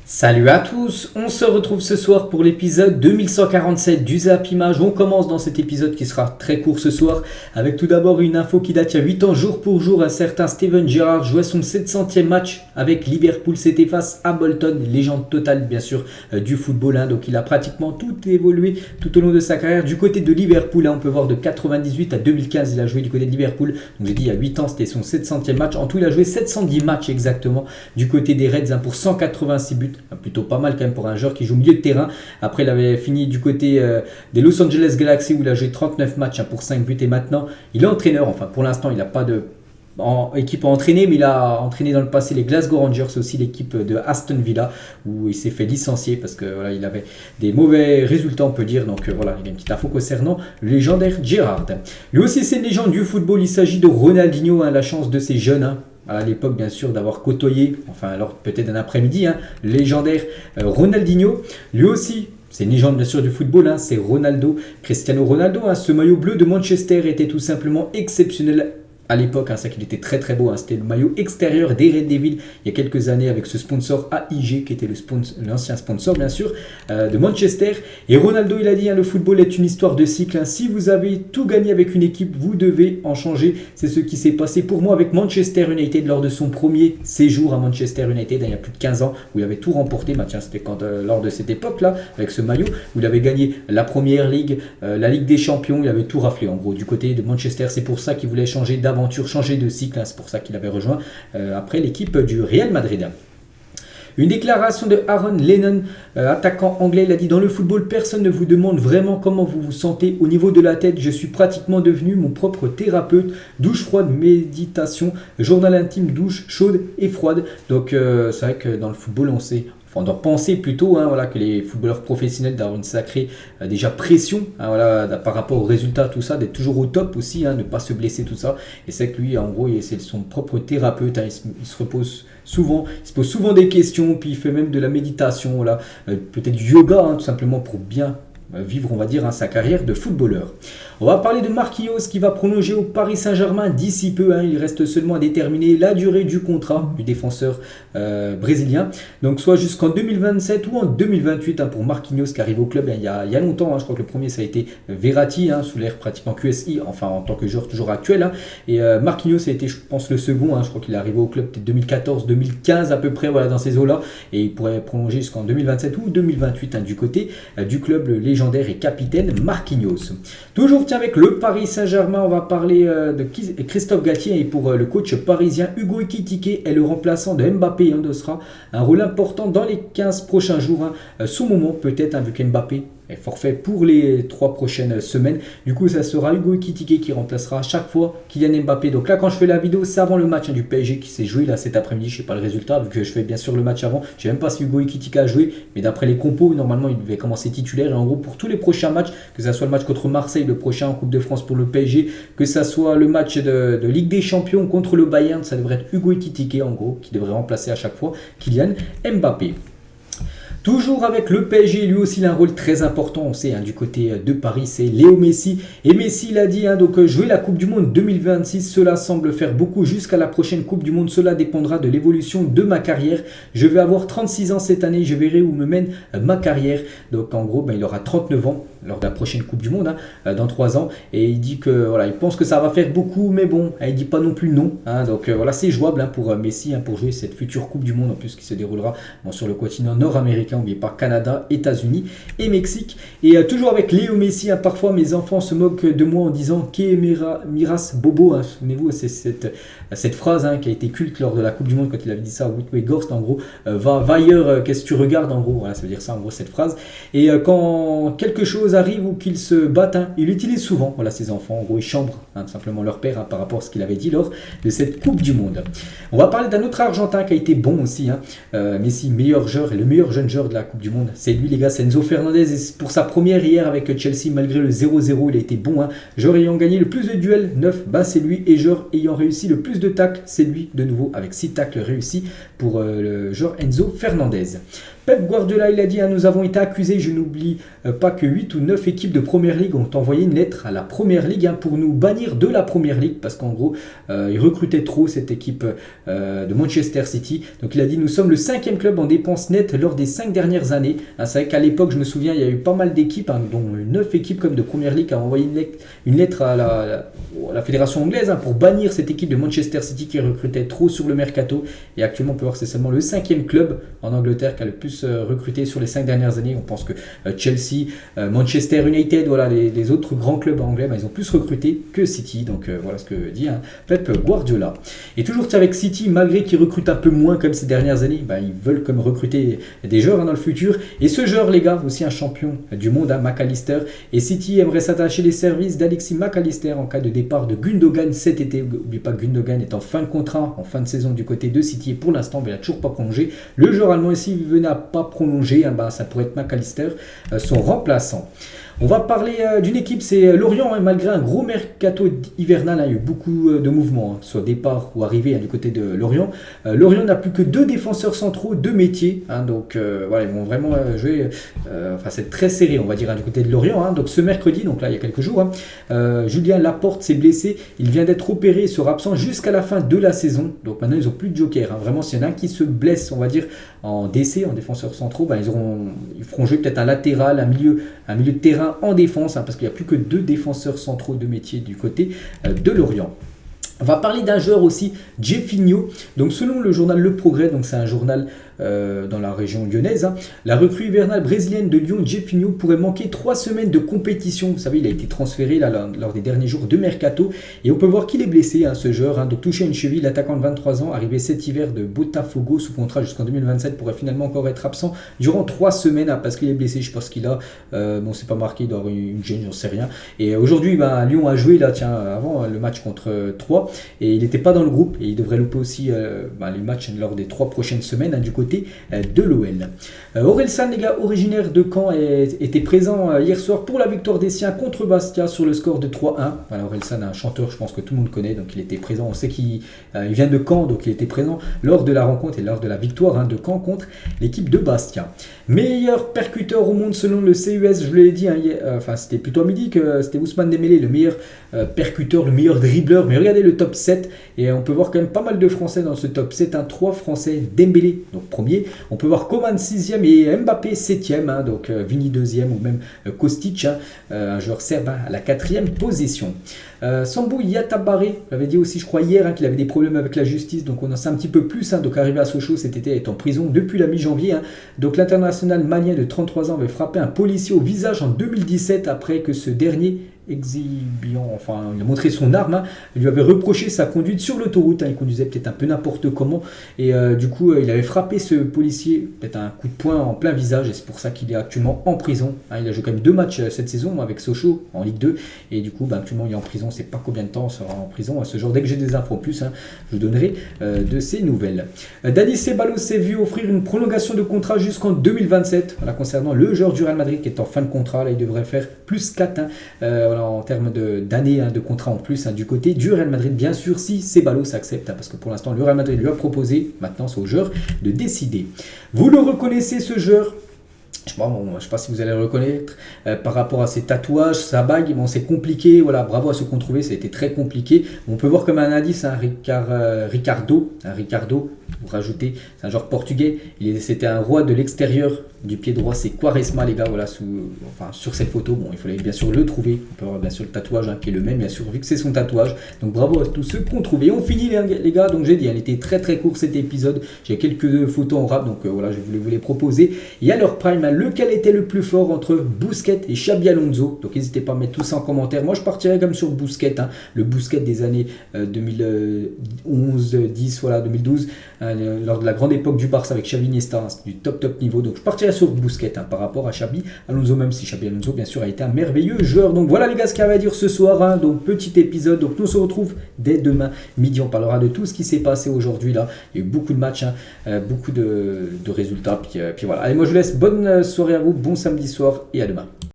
Salut à tous, on se retrouve ce soir pour l'épisode 2147 du Zap Image. On commence dans cet épisode qui sera très court ce soir avec tout d'abord une info qui date il y a 8 ans jour pour jour. Un certain Steven Gerrard jouait son 700e match avec Liverpool, c'était face à Bolton, légende totale bien sûr du football. Donc il a pratiquement tout évolué tout au long de sa carrière. Du côté de Liverpool, on peut voir de 98 à 2015 il a joué du côté de Liverpool. Donc j'ai dit il y a 8 ans c'était son 700e match. En tout il a joué 710 matchs exactement du côté des Reds pour 186 buts. Plutôt pas mal quand même pour un joueur qui joue au milieu de terrain. Après il avait fini du côté des Los Angeles Galaxy où il a joué 39 matchs pour 5 buts et maintenant il est entraîneur. Enfin pour l'instant il n'a pas de équipe à entraîner, mais il a entraîné dans le passé les Glasgow Rangers, aussi l'équipe de Aston Villa où il s'est fait licencier parce que voilà, il avait des mauvais résultats on peut dire. Donc voilà, il y a une petite info concernant le légendaire Gerrard. Lui aussi c'est une légende du football, il s'agit de Ronaldinho, la chance de ces jeunes à l'époque bien sûr d'avoir côtoyé, enfin alors peut-être un après-midi, le légendaire Ronaldinho. Lui aussi c'est une légende bien sûr du football, c'est Ronaldo, Cristiano Ronaldo. Ce maillot bleu de Manchester était tout simplement exceptionnel à l'époque, c'est qu'il était très très beau, c'était le maillot extérieur des Red Devils il y a quelques années avec ce sponsor AIG qui était l'ancien sponsor bien sûr de Manchester. Et Ronaldo il a dit le football est une histoire de cycle, si vous avez tout gagné avec une équipe vous devez en changer. C'est ce qui s'est passé pour moi avec Manchester United lors de son premier séjour à Manchester United il y a plus de 15 ans où il avait tout remporté. C'était lors de cette époque là avec ce maillot où il avait gagné la Première Ligue, la Ligue des Champions, il avait tout raflé en gros du côté de Manchester. C'est pour ça qu'il voulait changer d'aventure, changer de cycle, c'est pour ça qu'il avait rejoint après l'équipe du Real Madrid. Une déclaration de Aaron Lennon, attaquant anglais, il a dit: dans le football, personne ne vous demande vraiment comment vous vous sentez au niveau de la tête. Je suis pratiquement devenu mon propre thérapeute. Douche froide, méditation, journal intime, douche chaude et froide. Donc c'est vrai que dans le football, on doit penser plutôt que les footballeurs professionnels d'avoir une sacrée déjà pression par rapport aux résultats, tout ça, d'être toujours au top aussi, ne pas se blesser, tout ça. Et c'est que lui, en gros, c'est son propre thérapeute, il se repose souvent, il se pose souvent des questions, puis il fait même de la méditation, peut-être du yoga, tout simplement pour bien vivre, on va dire, sa carrière de footballeur. On va parler de Marquinhos qui va prolonger au Paris Saint-Germain d'ici peu. Il reste seulement à déterminer la durée du contrat du défenseur brésilien. Donc soit jusqu'en 2027 ou en 2028 pour Marquinhos qui arrive au club il y a longtemps. Je crois que le premier ça a été Verratti sous l'ère pratiquement QSI, enfin en tant que joueur toujours actuel. Et Marquinhos a été je pense le second. Je crois qu'il est arrivé au club peut-être 2014-2015 à peu près dans ces eaux-là. Et il pourrait prolonger jusqu'en 2027 ou 2028 du côté du club le légendaire et capitaine Marquinhos. Toujours avec le Paris Saint-Germain, on va parler de Christophe Galtier et pour le coach parisien Hugo Ekitike est le remplaçant de Mbappé. Il sera un rôle important dans les 15 prochains jours. Sous moment peut-être vu qu'Mbappé est forfait pour les 3 prochaines semaines. Du coup, ça sera Hugo Ekitike qui remplacera à chaque fois Kylian Mbappé. Donc là, quand je fais la vidéo, c'est avant le match du PSG qui s'est joué cet après-midi. Je ne sais pas le résultat, vu que je fais bien sûr le match avant. Je ne sais même pas si Hugo Ekitike a joué, mais d'après les compos, normalement, il devait commencer titulaire. Et en gros, pour tous les prochains matchs, que ce soit le match contre Marseille, le prochain en Coupe de France pour le PSG, que ce soit le match de Ligue des Champions contre le Bayern, ça devrait être Hugo Ekitike, en gros, qui devrait remplacer à chaque fois Kylian Mbappé. Toujours avec le PSG, lui aussi il a un rôle très important, on sait, du côté de Paris, c'est Léo Messi. Et Messi il a dit, jouer la Coupe du Monde 2026, cela semble faire beaucoup jusqu'à la prochaine Coupe du Monde. Cela dépendra de l'évolution de ma carrière. Je vais avoir 36 ans cette année, je verrai où me mène ma carrière. Donc en gros, il aura 39 ans lors de la prochaine Coupe du Monde, dans 3 ans. Et il dit que il pense que ça va faire beaucoup, mais bon, il dit pas non plus non. Donc c'est jouable pour Messi, pour jouer cette future Coupe du Monde, en plus qui se déroulera sur le continent nord-américain. N'oubliez pas Canada, États-Unis et Mexique. Et toujours avec Léo Messi, parfois mes enfants se moquent de moi en disant que miras bobo. Souvenez-vous, c'est cette phrase qui a été culte lors de la Coupe du Monde quand il avait dit ça à Whitney Gorst. En gros, va ailleurs, qu'est-ce que tu regardes en gros. Ça veut dire ça en gros cette phrase. Et quand quelque chose arrive ou qu'ils se battent, il utilise souvent ces enfants. En gros, ils chambrent tout simplement leur père par rapport à ce qu'il avait dit lors de cette Coupe du Monde. On va parler d'un autre Argentin qui a été bon aussi. Messi, meilleur joueur et le meilleur jeune joueur de la Coupe du Monde. C'est lui les gars, c'est Enzo Fernandez. Et pour sa première hier avec Chelsea, malgré le 0-0, il a été bon. Joueur ayant gagné le plus de duels, 9, c'est lui. Et joueur ayant réussi le plus de tacles, c'est lui de nouveau avec 6 tacles réussis pour le joueur Enzo Fernandez. Pep Guardiola, il a dit, nous avons été accusés, je n'oublie pas que 8 ou 9 équipes de Première Ligue ont envoyé une lettre à la Première Ligue pour nous bannir de la Première Ligue, parce qu'en gros, ils recrutaient trop cette équipe de Manchester City. Donc il a dit, nous sommes le 5e club en dépenses nettes lors des 5 dernières années. C'est vrai qu'à l'époque, je me souviens, il y a eu pas mal d'équipes, dont 9 équipes comme de Première Ligue qui ont envoyé une lettre à la fédération anglaise pour bannir cette équipe de Manchester City qui recrutait trop sur le mercato. Et actuellement, on peut voir que c'est seulement le 5e club en Angleterre qui a le plus recruté sur les 5 dernières années. On pense que Chelsea, Manchester United, voilà, les autres grands clubs anglais, ils ont plus recruté que City. Donc voilà ce que dit Pep Guardiola. Et toujours avec City, malgré qu'ils recrutent un peu moins comme ces dernières années, ils veulent comme recruter des joueurs dans le futur. Et ce joueur, les gars, aussi un champion du monde, McAllister. Et City aimerait s'attacher les services d'Alexis McAllister en cas de départ de Gundogan cet été. N'oubliez pas que Gundogan est en fin de contrat, en fin de saison du côté de City. Et pour l'instant, il n'a toujours pas prolongé. Le joueur allemand ici, il venait à pas prolonger, ça pourrait être McAllister, son remplaçant. On va parler d'une équipe, c'est Lorient, malgré un gros mercato hivernal, il y a eu beaucoup de mouvements, soit départ ou arrivée du côté de Lorient. Lorient n'a plus que 2 défenseurs centraux, 2 métiers, donc voilà, ils vont vraiment jouer, c'est très serré, on va dire, du côté de Lorient. Donc ce mercredi, donc là il y a quelques jours, Julien Laporte s'est blessé, il vient d'être opéré, il sera absent jusqu'à la fin de la saison, donc maintenant ils n'ont plus de joker. Vraiment, s'il y en a un qui se blesse, on va dire, en DC, en défenseurs centraux, ils feront jouer peut-être un latéral, un milieu de terrain en défense, parce qu'il n'y a plus que 2 défenseurs centraux de métier du côté de Lorient. On va parler d'un joueur aussi, Jefinho. Donc selon le journal Le Progrès, donc c'est un journal dans la région lyonnaise, la recrue hivernale brésilienne de Lyon, Jefinho, pourrait manquer 3 semaines de compétition. Vous savez, il a été transféré lors des derniers jours de mercato et on peut voir qu'il est blessé, ce joueur, donc touché à une cheville. L'attaquant de 23 ans, arrivé cet hiver de Botafogo sous contrat jusqu'en 2027, pourrait finalement encore être absent durant 3 semaines parce qu'il est blessé. Je pense qu'il a, c'est pas marqué, il doit avoir une gêne, j'en sais rien. Et aujourd'hui, Lyon a joué avant le match contre 3 et il n'était pas dans le groupe et il devrait louper aussi les matchs lors des 3 prochaines semaines du côté de l'OL. Orelsan, les gars, originaire de Caen, était présent hier soir pour la victoire des siens contre Bastia sur le score de 3-1. Voilà, Orelsan, un chanteur, je pense que tout le monde connaît, donc il était présent. On sait qu'il vient de Caen, donc il était présent lors de la rencontre et lors de la victoire de Caen contre l'équipe de Bastia. Meilleur percuteur au monde selon le CUS, je vous l'ai dit, c'était plutôt à midi que c'était Ousmane Dembélé, le meilleur percuteur, le meilleur dribbleur. Mais regardez le top 7 et on peut voir quand même pas mal de Français dans ce top 7. 3 Français, Dembélé, donc premier. On peut voir Coman 6e et Mbappé 7e, donc Vini 2e ou même Kostic, un joueur serbe à la 4e position. Sambou Yatabaré, j'avais dit aussi je crois hier qu'il avait des problèmes avec la justice, donc on en sait un petit peu plus, donc arrivé à Sochaux cet été, est en prison depuis la mi-janvier. Donc l'international malien de 33 ans avait frappé un policier au visage en 2017 après que ce dernier il a montré son arme, il lui avait reproché sa conduite sur l'autoroute, il conduisait peut-être un peu n'importe comment et du coup il avait frappé ce policier, peut-être un coup de poing en plein visage et c'est pour ça qu'il est actuellement en prison. Il a joué quand même 2 matchs cette saison avec Sochaux en Ligue 2 et du coup actuellement il est en prison, c'est pas combien de temps il sera en prison à ce genre. Dès que j'ai des infos en plus, je vous donnerai de ces nouvelles. Dani Ceballos s'est vu offrir une prolongation de contrat jusqu'en 2027, concernant le joueur du Real Madrid qui est en fin de contrat, là il devrait faire plus 4 en termes d'années de contrat en plus du côté du Real Madrid, bien sûr, si Ceballos accepte, parce que pour l'instant le Real Madrid lui a proposé, maintenant c'est au joueur de décider. Vous le reconnaissez ce joueur? Je ne sais pas si vous allez le reconnaître par rapport à ses tatouages, sa bague, c'est compliqué, voilà, bravo à ceux qu'on trouvait, ça a été très compliqué. On peut voir comme un indice Ricardo, vous rajoutez, c'est un joueur portugais, c'était un roi de l'extérieur du pied droit, c'est Quaresma les gars, voilà, sur cette photo, il fallait bien sûr le trouver, on peut voir bien sûr le tatouage qui est le même, bien sûr, vu que c'est son tatouage, donc bravo à tous ceux qu'on trouvait. Et on finit les gars, donc j'ai dit, il était très très court cet épisode, j'ai quelques photos en rap, donc voilà, je voulais vous les proposer. Et à leur prime, lequel était le plus fort entre Busquets et Xabi Alonso? Donc n'hésitez pas à mettre tout ça en commentaire. Moi je partirais comme sur Busquets, le Busquets des années 2011, 10, voilà, 2012, lors de la grande époque du Barça avec Xavi Iniesta, du top niveau. Donc je partirais sur Busquets par rapport à Xabi Alonso, même si Xabi Alonso bien sûr a été un merveilleux joueur. Donc voilà les gars ce qu'il y avait à dire ce soir, donc petit épisode. Donc nous on se retrouve dès demain midi, on parlera de tout ce qui s'est passé aujourd'hui là. Il y a eu beaucoup de matchs, beaucoup de résultats, puis voilà. Allez, moi je vous laisse, bonne soirée à vous, bon samedi soir et à demain.